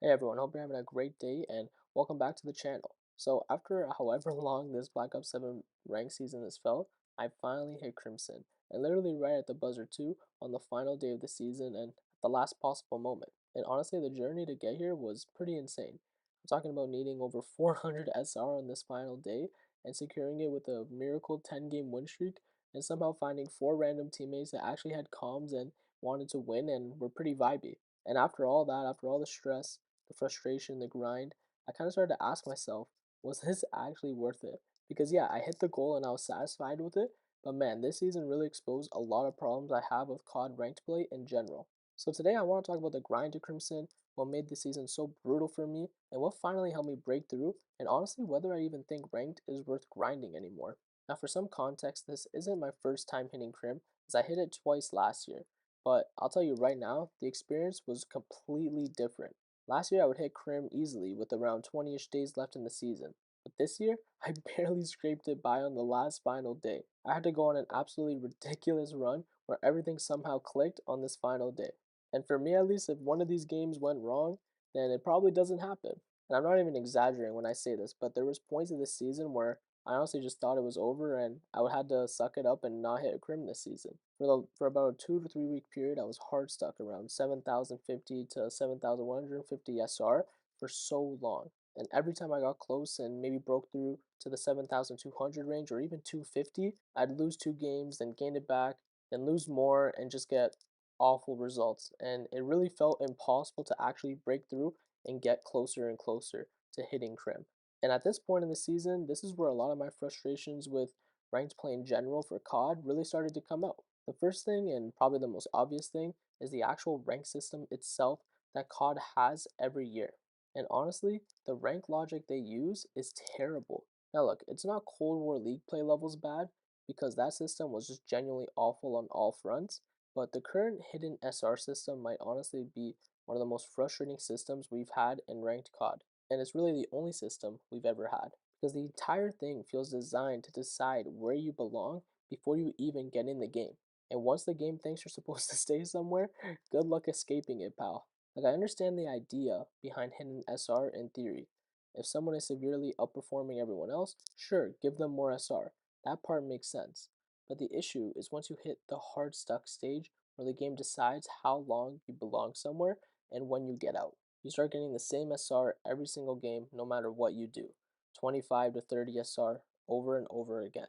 Hey everyone, hope you're having a great day and welcome back to the channel. So after however long this Black Ops 7 rank season has felt, I finally hit Crimson, and literally right at the buzzer too, on the final day of the season and at the last possible moment. And honestly, the journey to get here was pretty insane. I'm talking about needing over 400 SR on this final day and securing it with a miracle 10-game win streak, and somehow finding 4 random teammates that actually had comms and wanted to win and were pretty vibey. And after all that, after all the stress, the frustration, the grind, I kind of started to ask myself, was this actually worth it? Because yeah, I hit the goal and I was satisfied with it, but man, this season really exposed a lot of problems I have with COD ranked play in general. So today I want to talk about the grind to Crimson, what made the season so brutal for me, and what finally helped me break through, and honestly whether I even think ranked is worth grinding anymore. Now for some context, this isn't my first time hitting Crim, as I hit it twice last year, but I'll tell you right now, the experience was completely different. Last year I would hit Crim easily with around 20-ish days left in the season, but this year I barely scraped it by on the last final day. I had to go on an absolutely ridiculous run where everything somehow clicked on this final day. And for me at least, if one of these games went wrong, then it probably doesn't happen. And I'm not even exaggerating when I say this, but there was points of this season where I honestly just thought it was over and I would have to suck it up and not hit a Crim this season. For about a 2 to 3 week period, I was hard stuck around 7,050 to 7,150 SR for so long. And every time I got close and maybe broke through to the 7,200 range or even 250, I'd lose 2 games, then gain it back, then lose more, and just get awful results. And it really felt impossible to actually break through and get closer and closer to hitting Crim. And at this point in the season, this is where a lot of my frustrations with ranked play in general for COD really started to come out. The first thing, and probably the most obvious thing, is the actual rank system itself that COD has every year. And honestly, the rank logic they use is terrible. Now look, it's not Cold War League play levels bad, because that system was just genuinely awful on all fronts, but the current hidden SR system might honestly be one of the most frustrating systems we've had in ranked COD. And it's really the only system we've ever had, because the entire thing feels designed to decide where you belong before you even get in the game. And once the game thinks you're supposed to stay somewhere, good luck escaping it, pal. Like, I understand the idea behind hidden SR in theory. If someone is severely outperforming everyone else, sure, give them more SR. That part makes sense. But the issue is once you hit the hard stuck stage where the game decides how long you belong somewhere and when you get out. You start getting the same SR every single game no matter what you do. 25 to 30 SR over and over again.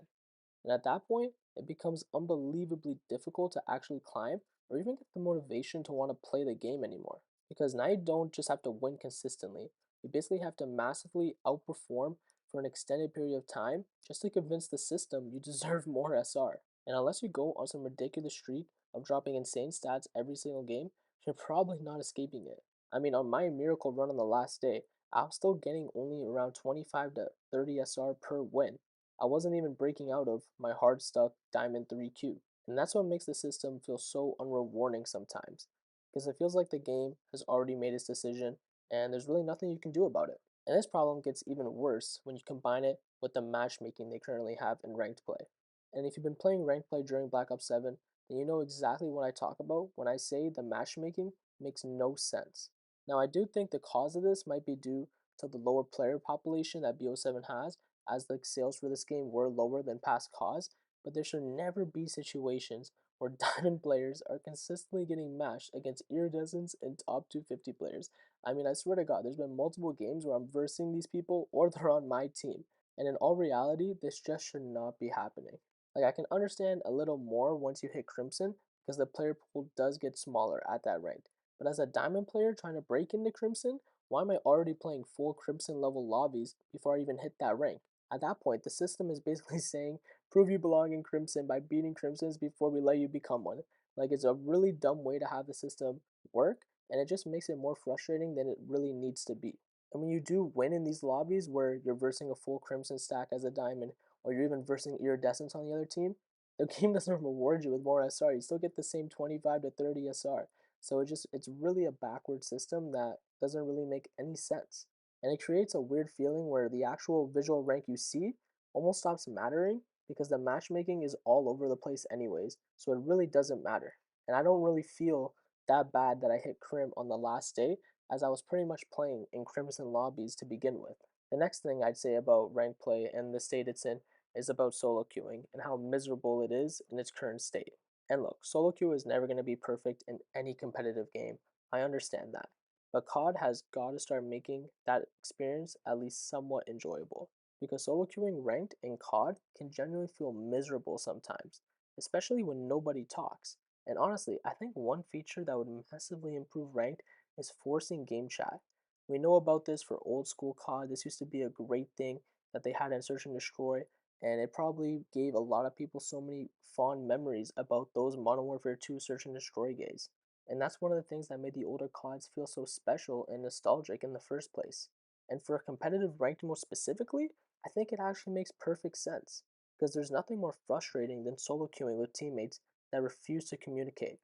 And at that point, it becomes unbelievably difficult to actually climb or even get the motivation to want to play the game anymore. Because now you don't just have to win consistently, you basically have to massively outperform for an extended period of time just to convince the system you deserve more SR. And unless you go on some ridiculous streak of dropping insane stats every single game, you're probably not escaping it. I mean, on my miracle run on the last day, I was still getting only around 25 to 30 SR per win. I wasn't even breaking out of my hard stuck Diamond 3Q. And that's what makes the system feel so unrewarding sometimes, because it feels like the game has already made its decision and there's really nothing you can do about it. And this problem gets even worse when you combine it with the matchmaking they currently have in ranked play. And if you've been playing ranked play during Black Ops 7, then you know exactly what I talk about when I say the matchmaking makes no sense. Now, I do think the cause of this might be due to the lower player population that BO7 has, as the sales for this game were lower than past CODs, but there should never be situations where diamond players are consistently getting matched against iridescents and top 250 players. I mean, I swear to God, there's been multiple games where I'm versing these people or they're on my team. And in all reality, this just should not be happening. Like, I can understand a little more once you hit Crimson, because the player pool does get smaller at that rank. But as a diamond player trying to break into Crimson, why am I already playing full Crimson level lobbies before I even hit that rank? At that point, the system is basically saying, prove you belong in Crimson by beating Crimsons before we let you become one. Like, it's a really dumb way to have the system work, and it just makes it more frustrating than it really needs to be. And when you do win in these lobbies where you're versing a full Crimson stack as a diamond, or you're even versing Iridescence on the other team, the game doesn't reward you with more SR. You still get the same 25 to 30 SR. So it's really a backward system that doesn't really make any sense. And it creates a weird feeling where the actual visual rank you see almost stops mattering because the matchmaking is all over the place anyways, so it really doesn't matter. And I don't really feel that bad that I hit Crim on the last day as I was pretty much playing in Crimson lobbies to begin with. The next thing I'd say about ranked play and the state it's in is about solo queuing and how miserable it is in its current state. And look, solo queue is never going to be perfect in any competitive game. I understand that. But COD has got to start making that experience at least somewhat enjoyable. Because solo queuing ranked in COD can genuinely feel miserable sometimes, especially when nobody talks. And honestly, I think one feature that would massively improve ranked is forcing game chat. We know about this for old school COD. This used to be a great thing that they had in Search and Destroy, and it probably gave a lot of people so many fond memories about those Modern Warfare 2 Search and Destroy days. And that's one of the things that made the older CODs feel so special and nostalgic in the first place. And for a competitive ranked mode specifically, I think it actually makes perfect sense, because there's nothing more frustrating than solo queuing with teammates that refuse to communicate.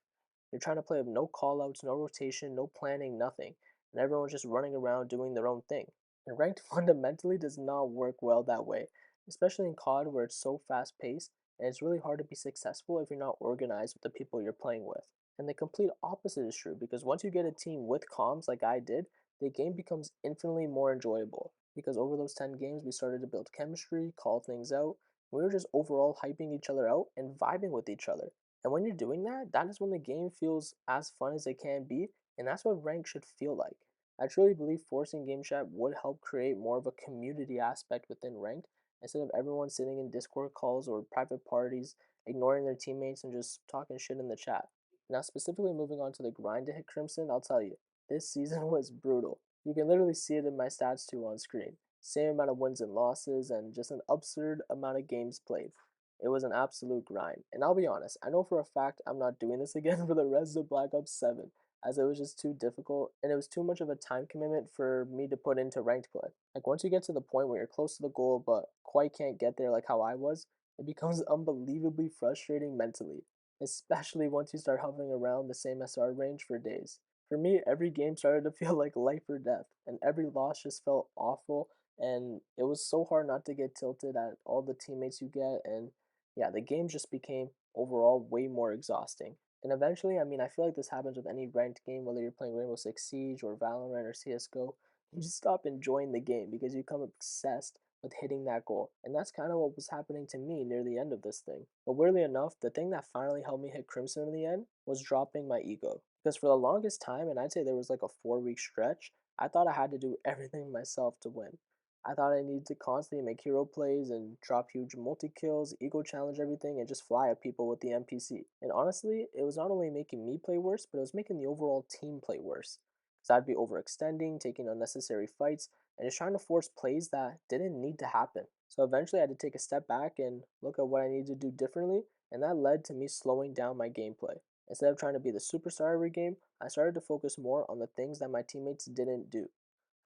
You're trying to play with no callouts, no rotation, no planning, nothing, and everyone's just running around doing their own thing. And ranked fundamentally does not work well that way, especially in COD where it's so fast paced and it's really hard to be successful if you're not organized with the people you're playing with. And the complete opposite is true, because once you get a team with comms like I did, the game becomes infinitely more enjoyable. Because over those 10 games, we started to build chemistry, call things out, we were just overall hyping each other out and vibing with each other. And when you're doing that, that is when the game feels as fun as it can be, and that's what rank should feel like. I truly believe forcing game chat would help create more of a community aspect within ranked, instead of everyone sitting in Discord calls or private parties, ignoring their teammates and just talking shit in the chat. Now, specifically moving on to the grind to hit Crimson, I'll tell you, this season was brutal. You can literally see it in my stats too on screen. Same amount of wins and losses, and just an absurd amount of games played. It was an absolute grind. And I'll be honest, I know for a fact I'm not doing this again for the rest of Black Ops 7, as it was just too difficult and it was too much of a time commitment for me to put into ranked play. Like once you get to the point where you're close to the goal but quite can't get there like how I was, it becomes unbelievably frustrating mentally, especially once you start hovering around the same SR range for days. For me, every game started to feel like life or death, and every loss just felt awful, and it was so hard not to get tilted at all the teammates you get, and yeah, the game just became overall way more exhausting. And eventually, I mean, I feel like this happens with any ranked game, whether you're playing Rainbow Six Siege or Valorant or CSGO. You just stop enjoying the game because you become obsessed with hitting that goal. And that's kind of what was happening to me near the end of this thing. But weirdly enough, the thing that finally helped me hit Crimson in the end was dropping my ego. Because for the longest time, and I'd say there was like a 4 week stretch, I thought I had to do everything myself to win. I thought I needed to constantly make hero plays and drop huge multi-kills, ego challenge everything, and just fly at people with the NPC. And honestly, it was not only making me play worse, but it was making the overall team play worse. Because I'd be overextending, taking unnecessary fights, and just trying to force plays that didn't need to happen. So eventually I had to take a step back and look at what I needed to do differently, and that led to me slowing down my gameplay. Instead of trying to be the superstar every game, I started to focus more on the things that my teammates didn't do.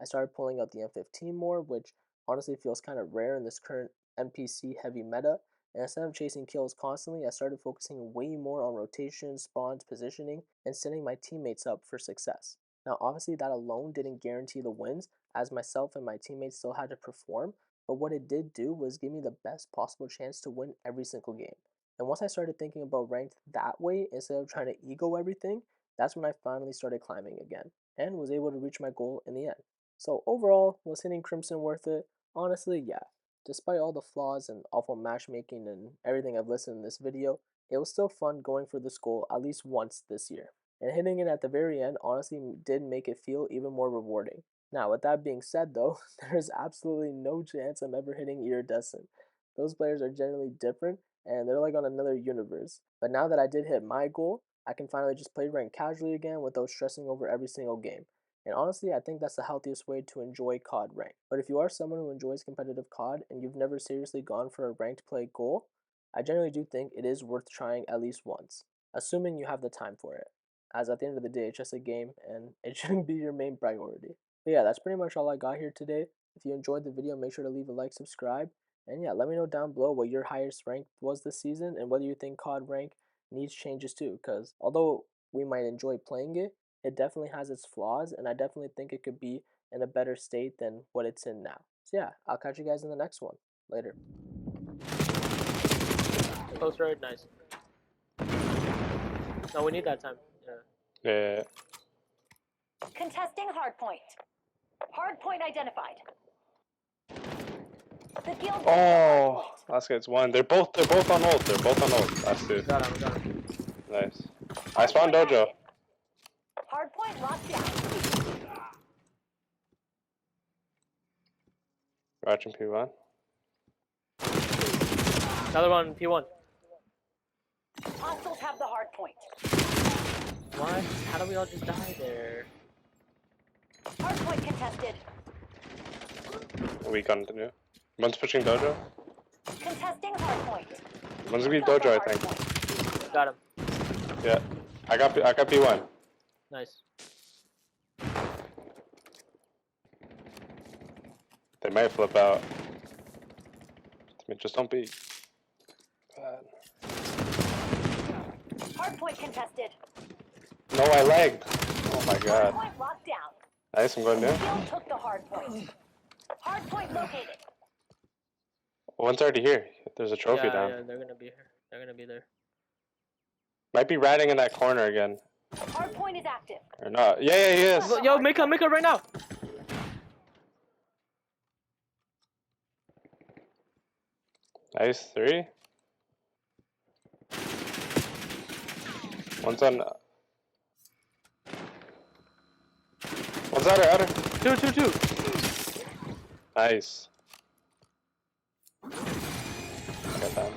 I started pulling out the M15 more, which honestly feels kind of rare in this current NPC heavy meta. And instead of chasing kills constantly, I started focusing way more on rotation, spawns, positioning, and setting my teammates up for success. Now, obviously, that alone didn't guarantee the wins, as myself and my teammates still had to perform, but what it did do was give me the best possible chance to win every single game. And once I started thinking about ranked that way, instead of trying to ego everything, that's when I finally started climbing again, and was able to reach my goal in the end. So overall, was hitting Crimson worth it? Honestly, yeah. Despite all the flaws and awful matchmaking and everything I've listed in this video, it was still fun going for this goal at least once this year. And hitting it at the very end honestly did make it feel even more rewarding. Now, with that being said though, there's absolutely no chance I'm ever hitting Iridescent. Those players are generally different and they're like on another universe. But now that I did hit my goal, I can finally just play ranked casually again without stressing over every single game. And honestly, I think that's the healthiest way to enjoy COD ranked. But if you are someone who enjoys competitive COD and you've never seriously gone for a ranked play goal, I generally do think it is worth trying at least once, assuming you have the time for it. As at the end of the day, it's just a game and it shouldn't be your main priority. But yeah, that's pretty much all I got here today. If you enjoyed the video, make sure to leave a like, subscribe, and yeah, let me know down below what your highest rank was this season and whether you think COD rank needs changes too, because although we might enjoy playing it, it definitely has its flaws, and I definitely think it could be in a better state than what it's in now. So yeah, I'll catch you guys in the next one. Later. Close right, nice. No, we need that time. Yeah. Yeah. Contesting hard point. Hard point identified. The guild. Oh, last guy's one. They're both on ult. They're both on ult. Last two. Got him. Nice. I spawned Dojo. Hard point locked down. Watching P1. Another one, P1. Hostiles have the hard point. What? How do we all just die there? Hard point contested. Weak on the new. One's pushing Dojo. Contesting hard point. One's gonna be Dojo, I think. Got him. Yeah. I got P1. Nice. They might flip out. I mean, just don't be bad. Hard point contested. No, I lagged. Oh my Hard god. point locked down. Nice, I'm going new. Guild took the hard point. Hard point located. One's already here. There's a trophy down. Yeah, they're gonna be here. They're gonna be there. Might be riding in that corner again. Hard point is active. Or not. Yeah, he is. Yo, make up right now. Nice, 3. One's on. One's outer. 2. Nice. Got that.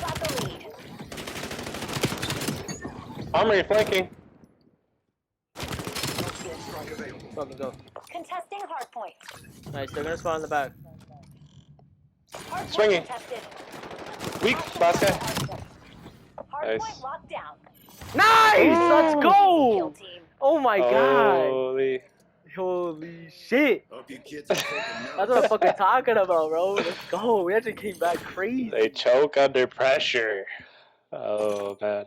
Got the lead. Armory flanking. Fucking go. Contesting hard point. Nice, they're gonna spawn in the back. Hard point Swinging. contested. Weak. Hostiles Last have guy. the hard point. Hard Nice. point locked down. Nice! Let's Kill go! team. Oh my god! Holy. Holy shit! Hope you kids are taking That's notes. what I'm fucking talking about, bro. Let's go. We actually came back crazy. They choke under pressure. Oh man.